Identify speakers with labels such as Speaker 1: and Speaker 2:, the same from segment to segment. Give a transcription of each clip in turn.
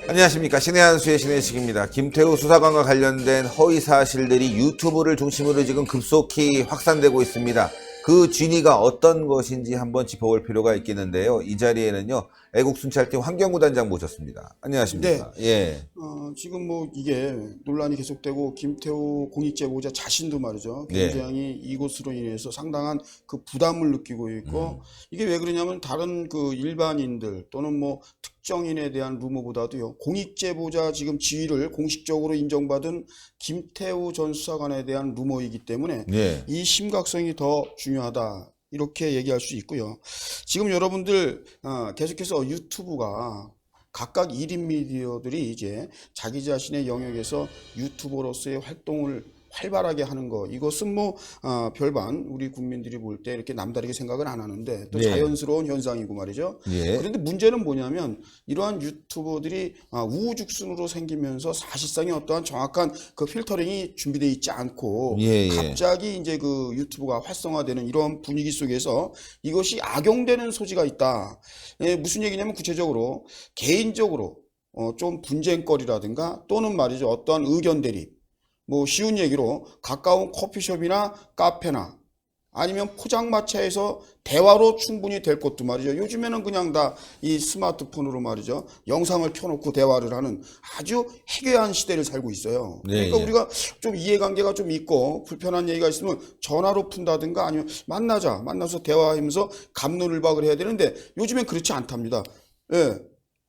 Speaker 1: 안녕하십니까. 신의 한수의 신의식입니다. 김태우 수사관과 관련된 허위 사실들이 유튜브를 중심으로 지금 급속히 확산되고 있습니다. 그 진위가 어떤 것인지 한번 짚어볼 필요가 있겠는데요. 이 자리에는요, 애국순찰팀 환경구단장 모셨습니다. 안녕하십니까.
Speaker 2: 네.
Speaker 1: 예.
Speaker 2: 지금 뭐 이게 논란이 계속되고 김태우 공익제보자 자신도 말이죠.
Speaker 1: 네.
Speaker 2: 굉장히 이것으로 인해서 상당한 그 부담을 느끼고 있고 이게 왜 그러냐면 다른 그 일반인들 또는 뭐 특정인에 대한 루머보다도요. 공익제보자 지금 지위를 공식적으로 인정받은 김태우 전 수사관에 대한 루머이기 때문에
Speaker 1: 예.
Speaker 2: 이 심각성이 더 중요하다. 이렇게 얘기할 수 있고요. 지금 여러분들 계속해서 유튜브가 각각 1인 미디어들이 이제 자기 자신의 영역에서 유튜버로서의 활동을 활발하게 하는 거, 이것은 뭐 별반 우리 국민들이 볼 때 이렇게 남다르게 생각은 안 하는데 또
Speaker 1: 네.
Speaker 2: 자연스러운 현상이고 말이죠.
Speaker 1: 예.
Speaker 2: 그런데 문제는 뭐냐면 이러한 유튜버들이 우후죽순으로 생기면서 사실상의 어떠한 정확한 그 필터링이 준비되어 있지 않고
Speaker 1: 예.
Speaker 2: 갑자기 이제 그 유튜브가 활성화되는 이런 분위기 속에서 이것이 악용되는 소지가 있다. 무슨 얘기냐면 구체적으로 개인적으로 좀 분쟁거리라든가 또는 말이죠 어떠한 의견 대립, 뭐 쉬운 얘기로 가까운 커피숍이나 카페나 아니면 포장마차에서 대화로 충분히 될 것도 말이죠. 요즘에는 그냥 다 이 스마트폰으로 말이죠. 영상을 켜놓고 대화를 하는 아주 해괴한 시대를 살고 있어요.
Speaker 1: 네,
Speaker 2: 그러니까
Speaker 1: 예.
Speaker 2: 우리가 좀 이해관계가 좀 있고 불편한 얘기가 있으면 전화로 푼다든가 아니면 만나서 대화하면서 갑론을박을 해야 되는데 요즘엔 그렇지 않답니다. 예.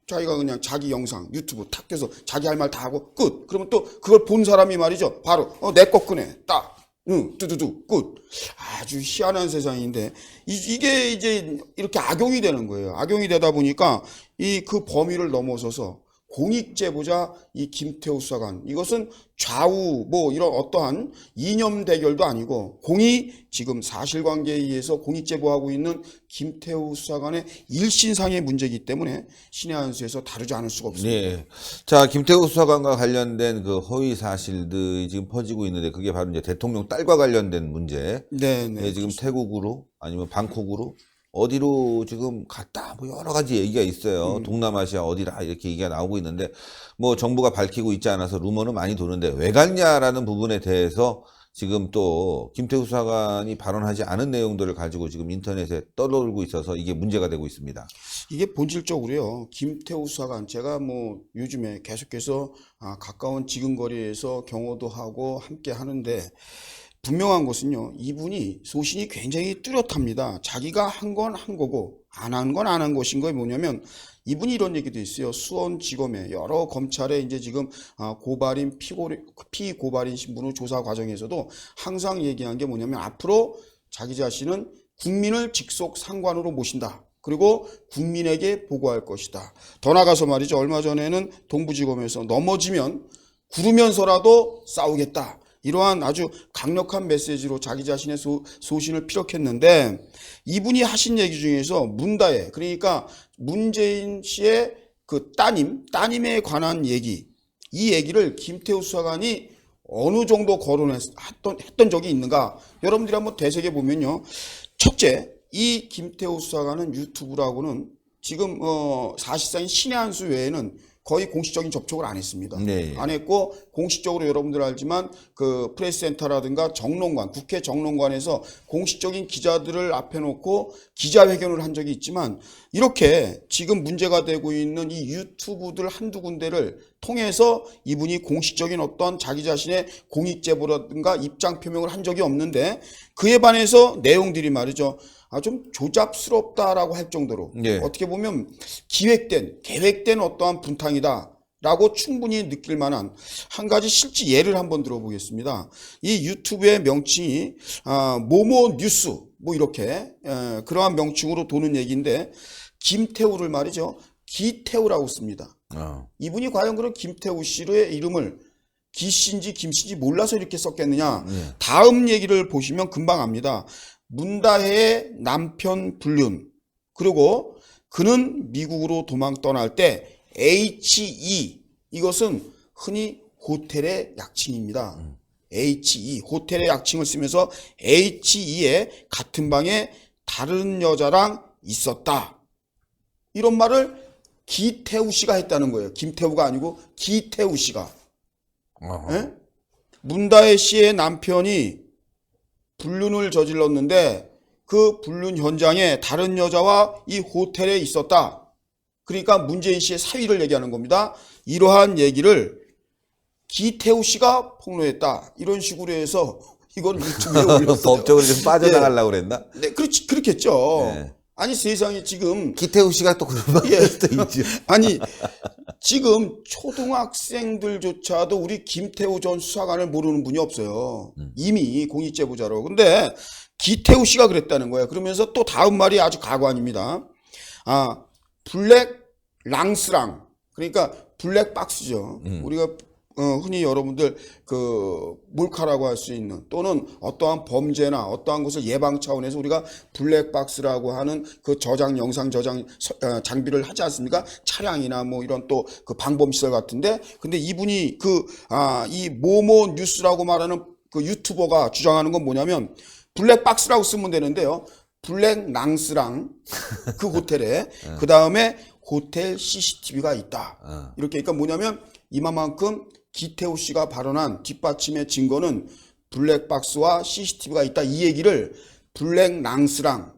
Speaker 2: 자기가 그냥 자기 영상 유튜브 탁 켜서 자기 할 말 다 하고 끝. 그러면 또 그걸 본 사람이 말이죠. 바로 내 거 끄네. 딱. 응, 뚜두두 끝. 아주 희한한 세상인데 이게 이제 이렇게 악용이 되는 거예요. 악용이 되다 보니까 이 그 범위를 넘어서서 공익제보자 이 김태우 수사관, 이것은 좌우 뭐 이런 어떠한 이념 대결도 아니고 공이 지금 사실관계에 의해서 공익제보하고 있는 김태우 수사관의 일신상의 문제이기 때문에 신의 한수에서 다루지 않을 수가 없습니다.
Speaker 1: 네. 자, 김태우 수사관과 관련된 그 허위 사실들이 지금 퍼지고 있는데 그게 바로 이제 대통령 딸과 관련된 문제.
Speaker 2: 네.
Speaker 1: 예, 지금 태국으로 아니면 방콕으로 어디로 지금 갔다 뭐 여러 가지 얘기가 있어요. 동남아시아 어디라 이렇게 얘기가 나오고 있는데 뭐 정부가 밝히고 있지 않아서 루머는 많이 도는데 왜 갔냐라는 부분에 대해서 지금 또 김태우 수사관이 발언하지 않은 내용들을 가지고 지금 인터넷에 떠돌고 있어서 이게 문제가 되고 있습니다.
Speaker 2: 이게 본질적으로요. 김태우 수사관, 제가 뭐 요즘에 계속해서 가까운 지근거리에서 경호도 하고 함께 하는데 분명한 것은요. 이분이 소신이 굉장히 뚜렷합니다. 자기가 한 건 한 거고 안 한 건 안 한 것인 거에 뭐냐면 이분이 이런 얘기도 있어요. 수원지검에 여러 검찰에 이제 지금 고발인 피고발인 신분의 조사 과정에서도 항상 얘기한 게 뭐냐면 앞으로 자기 자신은 국민을 직속 상관으로 모신다. 그리고 국민에게 보고할 것이다. 더 나가서 말이죠. 얼마 전에는 동부지검에서 넘어지면 구르면서라도 싸우겠다. 이러한 아주 강력한 메시지로 자기 자신의 소신을 피력했는데 이분이 하신 얘기 중에서 문다혜, 그러니까 문재인 씨의 그 따님에 관한 얘기, 이 얘기를 김태우 수사관이 어느 정도 거론했던 적이 있는가? 여러분들이 한번 되새겨 보면요. 첫째, 이 김태우 수사관은 유튜브라고는 지금 사실상 신의 한수 외에는 거의 공식적인 접촉을 안 했습니다.
Speaker 1: 네.
Speaker 2: 안 했고 공식적으로 여러분들 알지만 그 프레스센터라든가 정론관, 국회 정론관에서 공식적인 기자들을 앞에 놓고 기자회견을 한 적이 있지만 이렇게 지금 문제가 되고 있는 이 유튜브들 한두 군데를 통해서 이분이 공식적인 어떤 자기 자신의 공익제보라든가 입장 표명을 한 적이 없는데 그에 반해서 내용들이 말이죠. 좀 조잡스럽다라고 할 정도로
Speaker 1: 예.
Speaker 2: 어떻게 보면 계획된 어떠한 분탕이다라고 충분히 느낄 만한 한 가지 실제 예를 한번 들어보겠습니다. 이 유튜브의 명칭이 모모 뉴스 뭐 이렇게 그러한 명칭으로 도는 얘기인데 김태우를 말이죠. 기태우라고 씁니다. 이분이 과연 그런 김태우 씨의 이름을 기씨인지 김씨인지 몰라서 이렇게 썼겠느냐. 다음 얘기를 보시면 금방 압니다. 문다혜의 남편 불륜, 그리고 그는 미국으로 도망 떠날 때 HE, 이것은 흔히 호텔의 약칭입니다. HE, 호텔의 약칭을 쓰면서 HE의 같은 방에 다른 여자랑 있었다. 이런 말을 기태우 씨가 했다는 거예요. 김태우가 아니고 기태우 씨가. 예? 문다혜 씨의 남편이 불륜을 저질렀는데 그 불륜 현장에 다른 여자와 이 호텔에 있었다. 그러니까 문재인 씨의 사위를 얘기하는 겁니다. 이러한 얘기를 기태우 씨가 폭로했다. 이런 식으로 해서 이건 유튜브에 올렸어요.
Speaker 1: 법적으로 좀 빠져나가려고 그랬나?
Speaker 2: 네, 그렇지, 그렇겠죠.
Speaker 1: 네.
Speaker 2: 아니 세상에 지금
Speaker 1: 기태우 씨가 또 그런 말
Speaker 2: 예.
Speaker 1: 수도 있지.
Speaker 2: 아니 지금 초등학생들조차도 우리 김태우 전 수사관을 모르는 분이 없어요. 이미 공익제보자로. 근데 기태우 씨가 그랬다는 거예요. 그러면서 또 다음 말이 아주 가관입니다. 아, 블랙 랑스랑, 그러니까 블랙 박스죠. 우리가 흔히 여러분들 그 몰카라고 할 수 있는, 또는 어떠한 범죄나 어떠한 것을 예방 차원에서 우리가 블랙박스라고 하는 그 저장, 영상 저장 장비를 하지 않습니까? 차량이나 뭐 이런 또 그 방범시설 같은데, 근데 이분이 이 모모 뉴스라고 말하는 그 유튜버가 주장하는 건 뭐냐면 블랙박스라고 쓰면 되는데요. 블랙 랑스랑 그 호텔에 그 다음에 호텔 CCTV가 있다. 이렇게. 그러니까 뭐냐면 이만큼 기태우 씨가 발언한 뒷받침의 증거는 블랙박스와 CCTV가 있다. 이 얘기를 블랙 랑스랑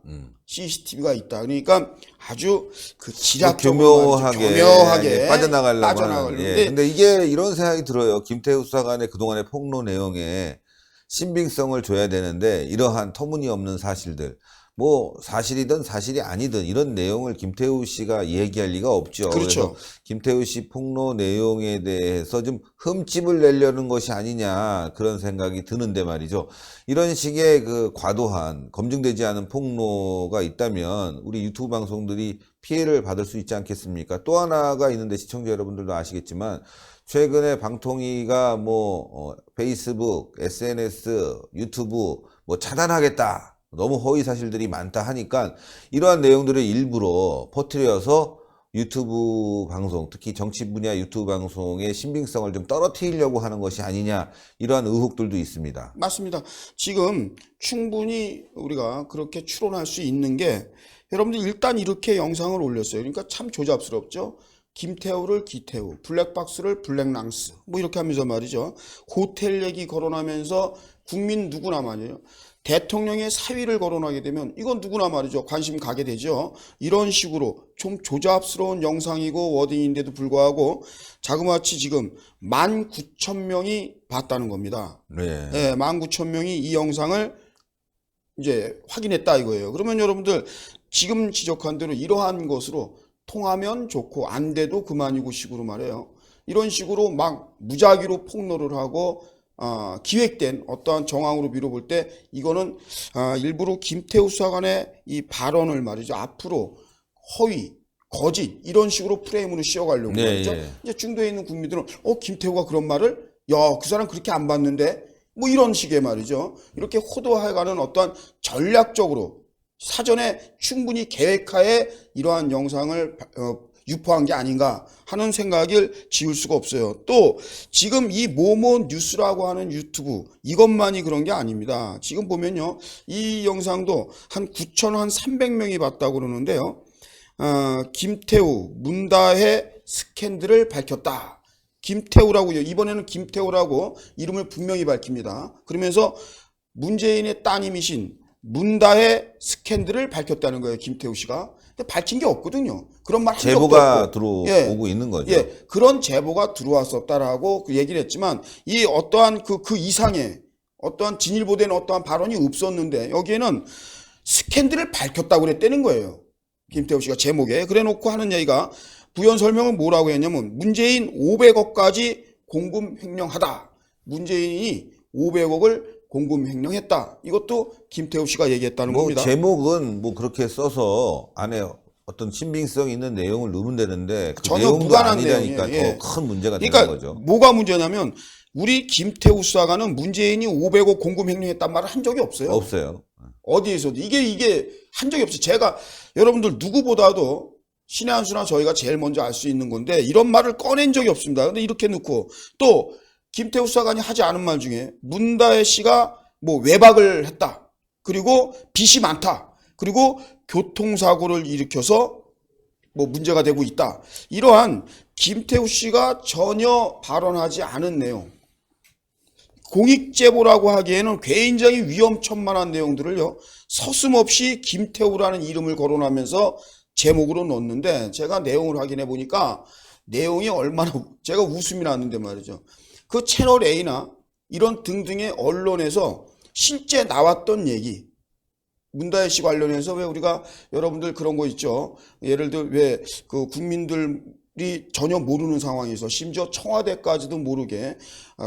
Speaker 2: CCTV가 있다. 그러니까 아주 그 지략적으로 교묘하게
Speaker 1: 빠져나가려고 하는.
Speaker 2: 하는데,
Speaker 1: 예. 근데 이게 이런 생각이 들어요. 김태우 수사관의 그동안의 폭로 내용에 신빙성을 줘야 되는데 이러한 터무니없는 사실들, 뭐 사실이든 사실이 아니든 이런 내용을 김태우 씨가 얘기할 리가 없죠.
Speaker 2: 그렇죠.
Speaker 1: 그래서 김태우 씨 폭로 내용에 대해서 좀 흠집을 내려는 것이 아니냐 그런 생각이 드는데 말이죠. 이런 식의 그 과도한 검증되지 않은 폭로가 있다면 우리 유튜브 방송들이 피해를 받을 수 있지 않겠습니까? 또 하나가 있는데 시청자 여러분들도 아시겠지만 최근에 방통위가 페이스북, SNS, 유튜브 차단하겠다. 너무 허위 사실들이 많다 하니까 이러한 내용들을 일부러 퍼뜨려서 유튜브 방송, 특히 정치 분야 유튜브 방송의 신빙성을 좀 떨어뜨리려고 하는 것이 아니냐, 이러한 의혹들도 있습니다.
Speaker 2: 맞습니다. 지금 충분히 우리가 그렇게 추론할 수 있는 게, 여러분들 일단 이렇게 영상을 올렸어요. 그러니까 참 조잡스럽죠. 김태우를 기태우, 블랙박스를 블랙랑스, 뭐 이렇게 하면서 말이죠. 호텔 얘기 거론하면서 국민 누구나 말이에요. 대통령의 사위를 거론하게 되면 이건 누구나 말이죠. 관심 가게 되죠. 이런 식으로 좀 조잡스러운 영상이고 워딩인데도 불구하고 자그마치 지금 19,000명이 봤다는 겁니다.
Speaker 1: 네.
Speaker 2: 네, 19,000명이 이 영상을 이제 확인했다 이거예요. 그러면 여러분들 지금 지적한 대로 이러한 것으로 통하면 좋고 안 돼도 그만이고 식으로 말해요. 이런 식으로 막 무작위로 폭로를 하고 기획된 어떠한 정황으로 미뤄볼 때 이거는 일부러 김태우 수사관의 이 발언을 말이죠. 앞으로 허위, 거짓 이런 식으로 프레임으로 씌워가려고 말이죠.
Speaker 1: 예.
Speaker 2: 이제 중도에 있는 국민들은 김태우가 그런 말을, 야, 그 사람 그렇게 안 봤는데, 뭐 이런 식의 말이죠. 이렇게 호도해가는 어떠한 전략적으로 사전에 충분히 계획하에 이러한 영상을 유포한 게 아닌가 하는 생각을 지울 수가 없어요. 또 지금 이 모모 뉴스라고 하는 유튜브 이것만이 그런 게 아닙니다. 지금 보면요, 이 영상도 한 9,300명이 봤다고 그러는데요. 김태우, 문다혜 스캔들을 밝혔다. 김태우라고요. 이번에는 김태우라고 이름을 분명히 밝힙니다. 그러면서 문재인의 따님이신 문다혜 스캔들을 밝혔다는 거예요. 김태우 씨가. 근데 밝힌 게 없거든요. 그런 말 한 적도 없고.
Speaker 1: 제보가 들어오고 있는 거죠.
Speaker 2: 예, 그런 제보가 들어왔었다라고 그 얘기를 했지만 이 어떠한 그 이상의 어떠한 진일보된 어떠한 발언이 없었는데 여기에는 스캔들을 밝혔다고 그랬다는 거예요. 김태우 씨가 제목에. 그래 놓고 하는 얘기가 부연 설명은 뭐라고 했냐면 문재인 500억까지 공금 횡령하다. 문재인이 500억을 공금 횡령했다. 이것도 김태우 씨가 얘기했다는 겁니다.
Speaker 1: 제목은 그렇게 써서 안에 어떤 신빙성 있는 내용을 넣으면 되는데 그
Speaker 2: 전혀
Speaker 1: 내용도
Speaker 2: 무관한
Speaker 1: 아니라니까
Speaker 2: 내용이에요.
Speaker 1: 더 큰 문제가 되는
Speaker 2: 그러니까
Speaker 1: 거죠.
Speaker 2: 뭐가 문제냐면 우리 김태우 수사관은 문재인이 500억 공금 횡령했단 말을 한 적이 없어요.
Speaker 1: 없어요.
Speaker 2: 어디에서도 이게 한 적이 없어요. 제가 여러분들 누구보다도 신의 한 수나 저희가 제일 먼저 알 수 있는 건데 이런 말을 꺼낸 적이 없습니다. 근데 이렇게 넣고 또 김태우 수사관이 하지 않은 말 중에 문다혜 씨가 외박을 했다. 그리고 빚이 많다. 그리고 교통사고를 일으켜서 뭐 문제가 되고 있다. 이러한 김태우 씨가 전혀 발언하지 않은 내용, 공익제보라고 하기에는 굉장히 위험천만한 내용들을요, 서슴없이 김태우라는 이름을 거론하면서 제목으로 넣었는데, 제가 내용을 확인해 보니까 내용이 얼마나 제가 웃음이 났는데 말이죠. 그 채널 A나 이런 등등의 언론에서 실제 나왔던 얘기, 문다혜 씨 관련해서 왜 우리가 여러분들 그런 거 있죠. 예를 들어 왜 그 국민들이 전혀 모르는 상황에서 심지어 청와대까지도 모르게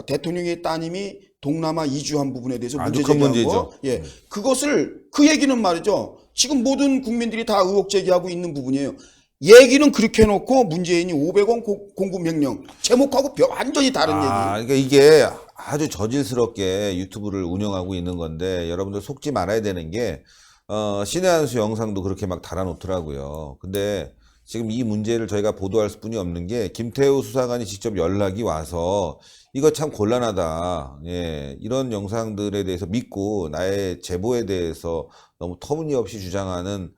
Speaker 2: 대통령의 따님이 동남아 이주한 부분에 대해서
Speaker 1: 아주
Speaker 2: 문제
Speaker 1: 큰
Speaker 2: 제기한
Speaker 1: 문제죠.
Speaker 2: 거. 예. 그것을 그 얘기는 말이죠. 지금 모든 국민들이 다 의혹 제기하고 있는 부분이에요. 얘기는 그렇게 해놓고 문재인이 500원 공급 명령 제목하고 완전히 다른 얘기.
Speaker 1: 그러니까 이게 아주 저질스럽게 유튜브를 운영하고 있는 건데 여러분들 속지 말아야 되는 게 신의 한수 영상도 그렇게 막 달아놓더라고요. 근데 지금 이 문제를 저희가 보도할 수뿐이 없는 게 김태우 수사관이 직접 연락이 와서 이거 참 곤란하다. 예, 이런 영상들에 대해서 믿고 나의 제보에 대해서 너무 터무니없이 주장하는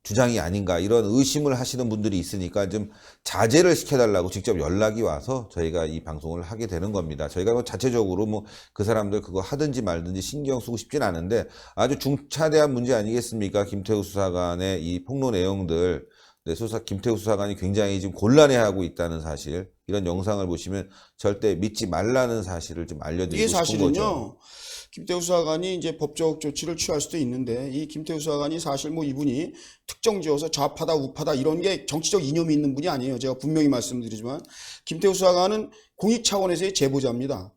Speaker 1: 주장이 아닌가 이런 의심을 하시는 분들이 있으니까 좀 자제를 시켜달라고 직접 연락이 와서 저희가 이 방송을 하게 되는 겁니다. 저희가 뭐 자체적으로 뭐 그 사람들 그거 하든지 말든지 신경 쓰고 싶진 않은데 아주 중차대한 문제 아니겠습니까? 김태우 수사관의 이 폭로 내용들. 네, 김태우 수사관이 굉장히 지금 곤란해하고 있다는 사실, 이런 영상을 보시면 절대 믿지 말라는 사실을 좀 알려드리고
Speaker 2: 이게
Speaker 1: 싶은
Speaker 2: 사실은요.
Speaker 1: 거죠.
Speaker 2: 김태우 수사관이 이제 법적 조치를 취할 수도 있는데 이 김태우 수사관이 사실 뭐 이분이 특정 지어서 좌파다 우파다 이런 게 정치적 이념이 있는 분이 아니에요. 제가 분명히 말씀드리지만 김태우 수사관은 공익 차원에서의 제보자입니다.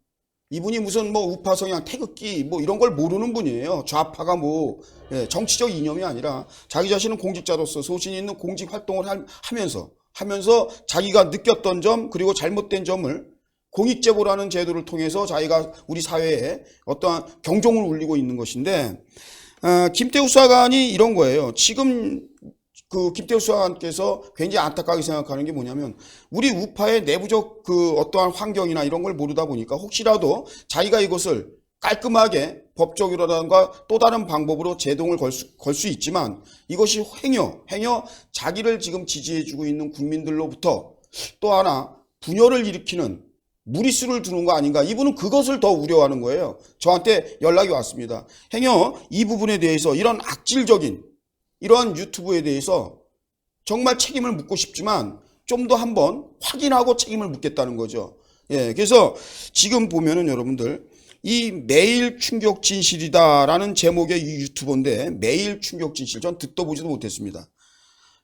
Speaker 2: 이분이 무슨 뭐 우파 성향 태극기 뭐 이런 걸 모르는 분이에요. 좌파가 뭐 정치적 이념이 아니라 자기 자신은 공직자로서 소신 있는 공직 활동을 하면서 자기가 느꼈던 점 그리고 잘못된 점을 공익제보라는 제도를 통해서 자기가 우리 사회에 어떠한 경종을 울리고 있는 것인데, 김태우 수사관이 이런 거예요. 지금 그 김태우 수사관께서 굉장히 안타깝게 생각하는 게 뭐냐면 우리 우파의 내부적 그 어떠한 환경이나 이런 걸 모르다 보니까 혹시라도 자기가 이것을 깔끔하게 법적이라든가 또 다른 방법으로 제동을 걸 수 있지만 이것이 행여 자기를 지금 지지해주고 있는 국민들로부터 또 하나 분열을 일으키는 무리수를 두는 거 아닌가. 이분은 그것을 더 우려하는 거예요. 저한테 연락이 왔습니다. 행여 이 부분에 대해서 이런 악질적인 이러한 유튜브에 대해서 정말 책임을 묻고 싶지만 좀 더 한번 확인하고 책임을 묻겠다는 거죠. 예, 그래서 지금 보면은 여러분들 이 매일 충격 진실이다라는 제목의 이 유튜버인데 매일 충격 진실 전 듣도 보지도 못했습니다.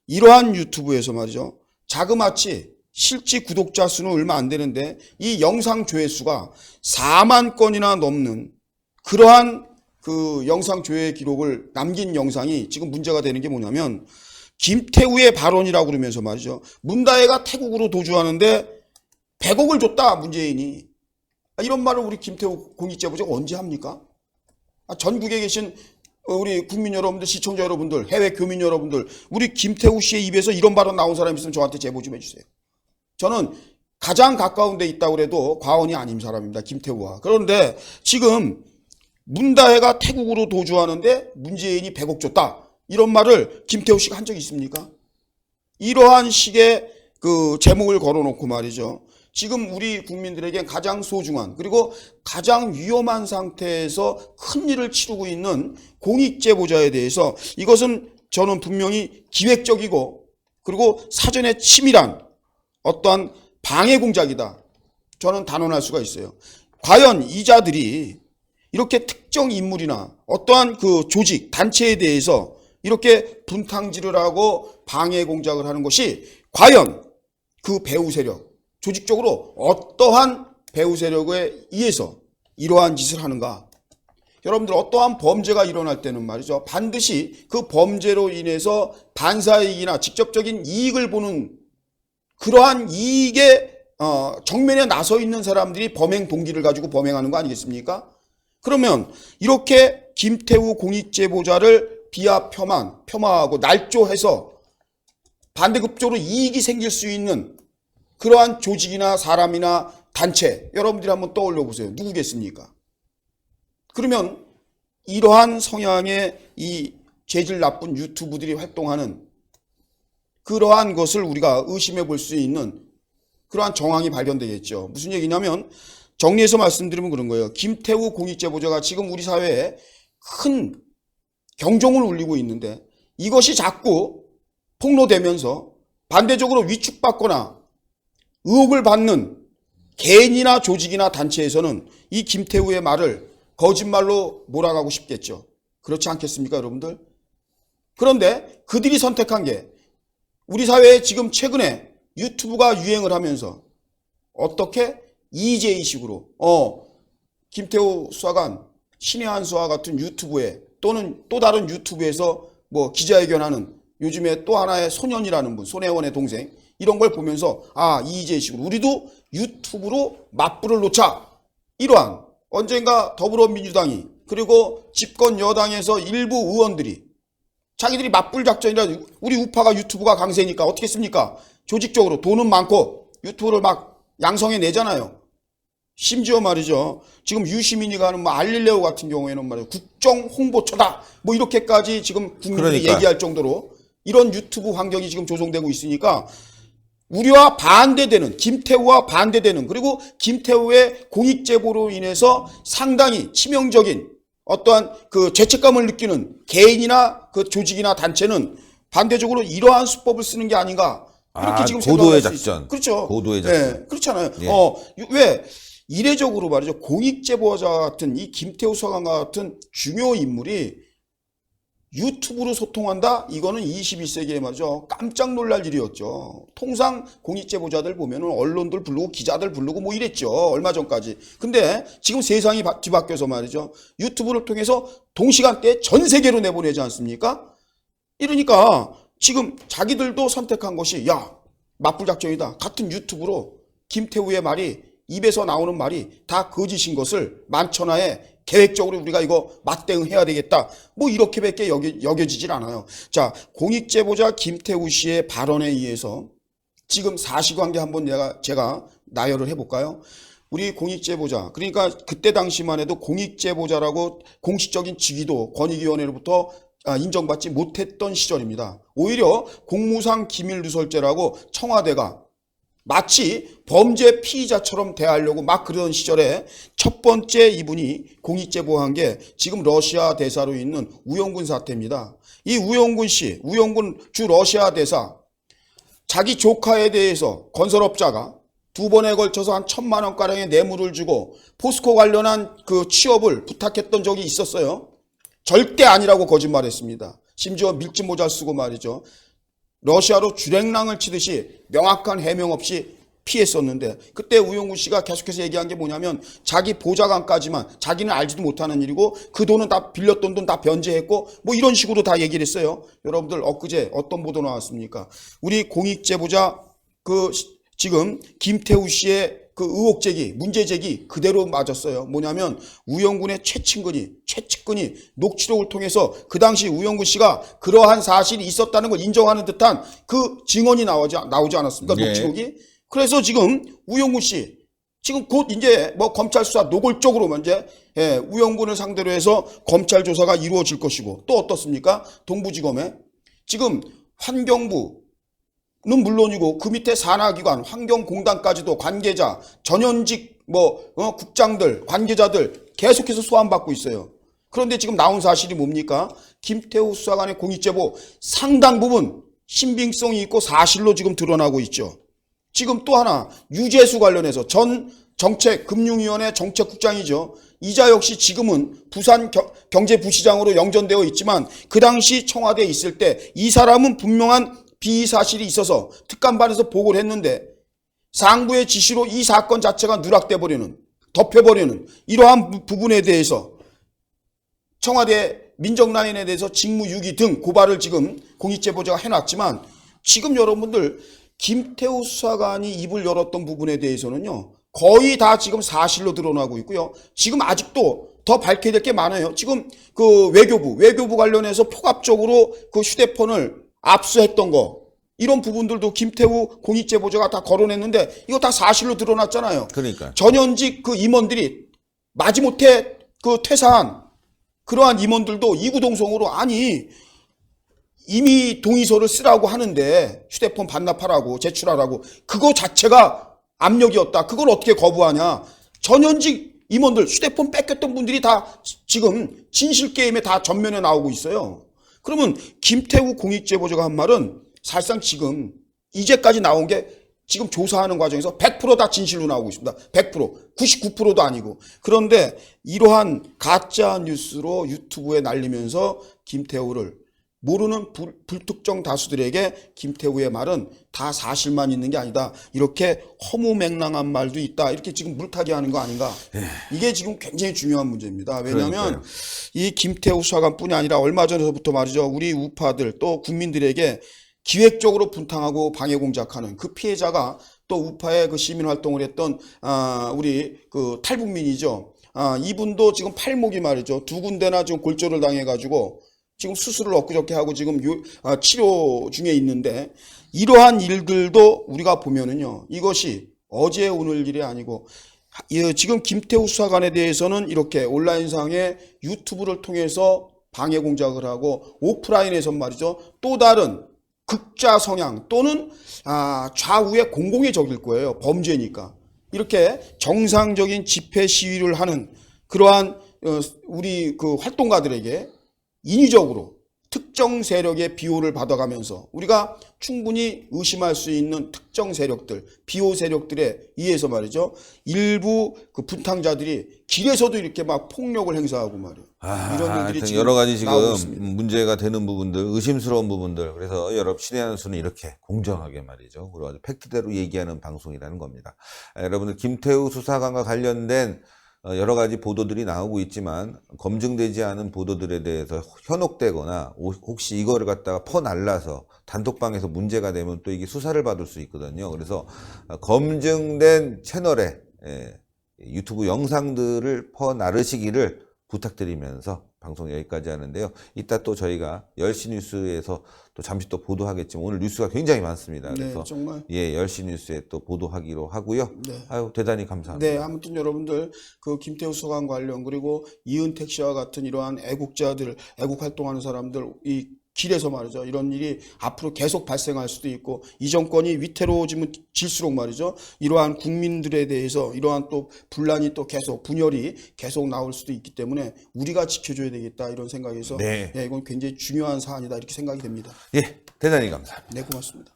Speaker 2: 이러한 유튜브에서 말이죠. 자그마치 실제 구독자 수는 얼마 안 되는데 이 영상 조회수가 4만 건이나 넘는 그러한 그 영상 조회 기록을 남긴 영상이 지금 문제가 되는 게 뭐냐면 김태우의 발언이라고 그러면서 말이죠. 문다혜가 태국으로 도주하는데 100억을 줬다 문재인이. 이런 말을 우리 김태우 공익제보자가 언제 합니까? 전국에 계신 우리 국민 여러분들, 시청자 여러분들, 해외 교민 여러분들, 우리 김태우 씨의 입에서 이런 발언 나온 사람 있으면 저한테 제보 좀 해주세요. 저는 가장 가까운 데 있다고 해도 과언이 아닌 사람입니다. 김태우와. 그런데 지금 문다혜가 태국으로 도주하는데 문재인이 100억 줬다. 이런 말을 김태우 씨가 한 적이 있습니까? 이러한 식의 그 제목을 걸어놓고 말이죠. 지금 우리 국민들에게 가장 소중한 그리고 가장 위험한 상태에서 큰 일을 치르고 있는 공익제보자에 대해서 이것은 저는 분명히 기획적이고 그리고 사전에 치밀한 어떠한 방해 공작이다. 저는 단언할 수가 있어요. 과연 이 자들이 이렇게 특정 인물이나 어떠한 그 조직, 단체에 대해서 이렇게 분탕질을 하고 방해 공작을 하는 것이 과연 그 배후 세력, 조직적으로 어떠한 배후 세력에 의해서 이러한 짓을 하는가? 여러분들 어떠한 범죄가 일어날 때는 말이죠. 반드시 그 범죄로 인해서 반사이익이나 직접적인 이익을 보는 그러한 이익에 정면에 나서 있는 사람들이 범행 동기를 가지고 범행하는 거 아니겠습니까? 그러면 이렇게 김태우 공익제보자를 비하 폄하하고 날조해서 반대급적으로 이익이 생길 수 있는 그러한 조직이나 사람이나 단체 여러분들이 한번 떠올려 보세요. 누구겠습니까? 그러면 이러한 성향의 이 재질 나쁜 유튜브들이 활동하는 그러한 것을 우리가 의심해 볼 수 있는 그러한 정황이 발견되겠죠. 무슨 얘기냐면 정리해서 말씀드리면 그런 거예요. 김태우 공익제보자가 지금 우리 사회에 큰 경종을 울리고 있는데 이것이 자꾸 폭로되면서 반대적으로 위축받거나 의혹을 받는 개인이나 조직이나 단체에서는 이 김태우의 말을 거짓말로 몰아가고 싶겠죠. 그렇지 않겠습니까, 여러분들? 그런데 그들이 선택한 게 우리 사회에 지금 최근에 유튜브가 유행을 하면서 어떻게 EJ식으로 김태우 수사관 신의 한 수와 같은 유튜브에 또는 또 다른 유튜브에서 뭐 기자회견하는 요즘에 또 하나의 소년이라는 분, 손혜원의 동생 이런 걸 보면서 EJ식으로 우리도 유튜브로 맞불을 놓자. 이러한 언젠가 더불어민주당이 그리고 집권 여당에서 일부 의원들이 자기들이 맞불 작전이라 우리 우파가 유튜브가 강세니까 어떻게 했습니까? 조직적으로 돈은 많고 유튜브를 막 양성해 내잖아요. 심지어 말이죠. 지금 유시민이가 하는 뭐 알릴레오 같은 경우에는 말이죠. 국정 홍보처다. 뭐 이렇게까지 지금 국민들이
Speaker 1: 그러니까.
Speaker 2: 얘기할 정도로 이런 유튜브 환경이 지금 조성되고 있으니까 우리와 반대되는 김태우와 반대되는 그리고 김태우의 공익제보로 인해서 상당히 치명적인 어떠한 그 죄책감을 느끼는 개인이나 그 조직이나 단체는 반대적으로 이러한 수법을 쓰는 게 아닌가 이렇게 지금
Speaker 1: 고도의
Speaker 2: 생각할 수 있어요.
Speaker 1: 작전.
Speaker 2: 그렇죠.
Speaker 1: 고도의 작전.
Speaker 2: 네, 그렇잖아요.
Speaker 1: 예.
Speaker 2: 왜 이례적으로 말이죠. 공익제보자 같은 이 김태우 수사관 같은 중요 인물이 유튜브로 소통한다? 이거는 21세기에 말이죠. 깜짝 놀랄 일이었죠. 통상 공익제보자들 보면은 언론들 부르고 기자들 부르고 뭐 이랬죠. 얼마 전까지. 근데 지금 세상이 뒤바뀌어서 말이죠. 유튜브를 통해서 동시간대에 전 세계로 내보내지 않습니까? 이러니까 지금 자기들도 선택한 것이 맞불 작전이다. 같은 유튜브로 김태우의 말이 입에서 나오는 말이 다 거짓인 것을 만천하에 계획적으로 우리가 이거 맞대응해야 되겠다. 뭐 이렇게밖에 여겨지질 않아요. 자, 공익제보자 김태우 씨의 발언에 의해서 지금 사실관계 한번 제가 나열을 해볼까요? 우리 공익제보자, 그러니까 그때 당시만 해도 공익제보자라고 공식적인 직위도 권익위원회로부터 인정받지 못했던 시절입니다. 오히려 공무상 기밀누설죄라고 청와대가 마치 범죄 피의자처럼 대하려고 막 그러던 시절에 첫 번째 이분이 공익제보한 게 지금 러시아 대사로 있는 우영군 사태입니다. 이 우영군 씨, 우영군 주 러시아 대사 자기 조카에 대해서 건설업자가 두 번에 걸쳐서 한 1,000만 원가량의 뇌물을 주고 포스코 관련한 그 취업을 부탁했던 적이 있었어요. 절대 아니라고 거짓말했습니다. 심지어 밀짚 모자를 쓰고 말이죠. 러시아로 주랭랑을 치듯이 명확한 해명 없이 피했었는데 그때 우영우 씨가 계속해서 얘기한 게 뭐냐면 자기 보좌관까지만 자기는 알지도 못하는 일이고 그 돈은 다 빌렸던 돈 다 변제했고 뭐 이런 식으로 다 얘기를 했어요. 여러분들 엊그제 어떤 보도 나왔습니까? 우리 공익제보자 지금 김태우 씨의 그 의혹 제기, 문제 제기 그대로 맞았어요. 뭐냐면 우영군의 최측근이 녹취록을 통해서 그 당시 우영군 씨가 그러한 사실이 있었다는 걸 인정하는 듯한 그 증언이 나오지 않았습니까?
Speaker 1: 네.
Speaker 2: 녹취록이. 그래서 지금 우영군 씨 지금 곧 이제 뭐 검찰 수사 노골적으로 먼저 우영군을 상대로 해서 검찰 조사가 이루어질 것이고 또 어떻습니까? 동부지검에 지금 환경부 는 물론이고 그 밑에 산하기관, 환경공단까지도 관계자, 전현직 국장들, 관계자들 계속해서 소환받고 있어요. 그런데 지금 나온 사실이 뭡니까? 김태우 수사관의 공익제보 상당 부분 신빙성이 있고 사실로 지금 드러나고 있죠. 지금 또 하나 유재수 관련해서 전 정책금융위원회 정책국장이죠. 이자 역시 지금은 부산 경제부시장으로 영전되어 있지만 그 당시 청와대에 있을 때 이 사람은 분명한 비사실이 있어서 특감반에서 보고를 했는데 상부의 지시로 이 사건 자체가 누락돼버리는 덮여버리는 이러한 부분에 대해서 청와대 민정라인에 대해서 직무유기 등 고발을 지금 공익제보자가 해놨지만 지금 여러분들 김태우 수사관이 입을 열었던 부분에 대해서는요 거의 다 지금 사실로 드러나고 있고요. 지금 아직도 더 밝혀야 될 게 많아요. 지금 그 외교부 관련해서 포괄적으로 그 휴대폰을 압수했던 거 이런 부분들도 김태우 공익제보자가 다 거론했는데 이거 다 사실로 드러났잖아요.
Speaker 1: 그러니까
Speaker 2: 전현직 그 임원들이 마지못해 그 퇴사한 그러한 임원들도 이구동성으로 아니 이미 동의서를 쓰라고 하는데 휴대폰 반납하라고 제출하라고 그거 자체가 압력이었다. 그걸 어떻게 거부하냐. 전현직 임원들 휴대폰 뺏겼던 분들이 다 지금 진실게임에 다 전면에 나오고 있어요. 그러면 김태우 공익제보자가 한 말은 사실상 지금 이제까지 나온 게 지금 조사하는 과정에서 100%다 진실로 나오고 있습니다. 100%, 99%도 아니고. 그런데 이러한 가짜 뉴스로 유튜브에 날리면서 김태우를 모르는 불특정 다수들에게 김태우의 말은 다 사실만 있는 게 아니다. 이렇게 허무맹랑한 말도 있다. 이렇게 지금 물타기 하는 거 아닌가. 이게 지금 굉장히 중요한 문제입니다. 왜냐하면
Speaker 1: 그러니까요.
Speaker 2: 이 김태우 수사관뿐이 아니라 얼마 전에서부터 말이죠. 우리 우파들 또 국민들에게 기획적으로 분탕하고 방해 공작하는 그 피해자가 또 우파의 그 시민 활동을 했던 우리 그 탈북민이죠. 이분도 지금 팔목이 말이죠. 두 군데나 지금 골절을 당해가지고 지금 수술을 엊그저께 하고 지금 치료 중에 있는데 이러한 일들도 우리가 보면은요. 이것이 어제 오늘 일이 아니고 지금 김태우 수사관에 대해서는 이렇게 온라인상의 유튜브를 통해서 방해 공작을 하고 오프라인에서 말이죠. 또 다른 극자 성향 또는 좌우의 공공의 적일 거예요. 범죄니까. 이렇게 정상적인 집회 시위를 하는 그러한 우리 그 활동가들에게 인위적으로 특정 세력의 비호를 받아가면서 우리가 충분히 의심할 수 있는 특정 세력들, 비호 세력들에 의해서 말이죠. 일부 그 분탕자들이 길에서도 이렇게 막 폭력을 행사하고 말이에요. 이런 일들이
Speaker 1: 하여튼
Speaker 2: 지금
Speaker 1: 여러 가지 지금
Speaker 2: 나오고 있습니다.
Speaker 1: 문제가 되는 부분들, 의심스러운 부분들. 그래서 여러분 신의 한 수는 이렇게 공정하게 말이죠. 그리고 아주 팩트대로 얘기하는 방송이라는 겁니다. 여러분들 김태우 수사관과 관련된 여러 가지 보도들이 나오고 있지만 검증되지 않은 보도들에 대해서 현혹되거나 혹시 이거를 갖다가 퍼날라서 단톡방에서 문제가 되면 또 이게 수사를 받을 수 있거든요. 그래서 검증된 채널에 유튜브 영상들을 퍼나르시기를 부탁드리면서 방송 여기까지 하는데요. 이따 또 저희가 10시 뉴스에서 또 잠시 또 보도하겠지만 오늘 뉴스가 굉장히 많습니다. 그래서
Speaker 2: 네, 정말.
Speaker 1: 10시 뉴스에 또 보도하기로 하고요.
Speaker 2: 네.
Speaker 1: 아유, 대단히 감사합니다.
Speaker 2: 네, 아무튼 여러분들 그 김태우 수사관 관련 그리고 이은택 씨와 같은 이러한 애국자들, 애국 활동하는 사람들 이 길에서 말이죠. 이런 일이 앞으로 계속 발생할 수도 있고 이 정권이 위태로워지면 질수록 말이죠. 이러한 국민들에 대해서 이러한 또 분란이 또 계속 분열이 계속 나올 수도 있기 때문에 우리가 지켜줘야 되겠다 이런 생각에서
Speaker 1: 네.
Speaker 2: 이건 굉장히 중요한 사안이다 이렇게 생각이 됩니다.
Speaker 1: 예, 대단히 감사합니다.
Speaker 2: 네, 고맙습니다.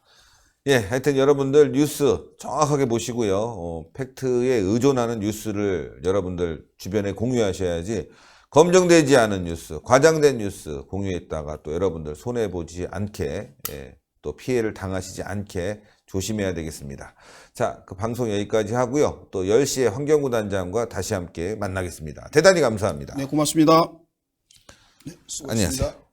Speaker 1: 예, 하여튼 여러분들 뉴스 정확하게 보시고요. 팩트에 의존하는 뉴스를 여러분들 주변에 공유하셔야지 검증되지 않은 뉴스, 과장된 뉴스 공유했다가 또 여러분들 손해보지 않게 또 피해를 당하시지 않게 조심해야 되겠습니다. 자, 그 방송 여기까지 하고요. 또 10시에 황경구 단장과 다시 함께 만나겠습니다. 대단히 감사합니다.
Speaker 2: 네, 고맙습니다. 네, 수고하셨습니다.
Speaker 1: 안녕하세요.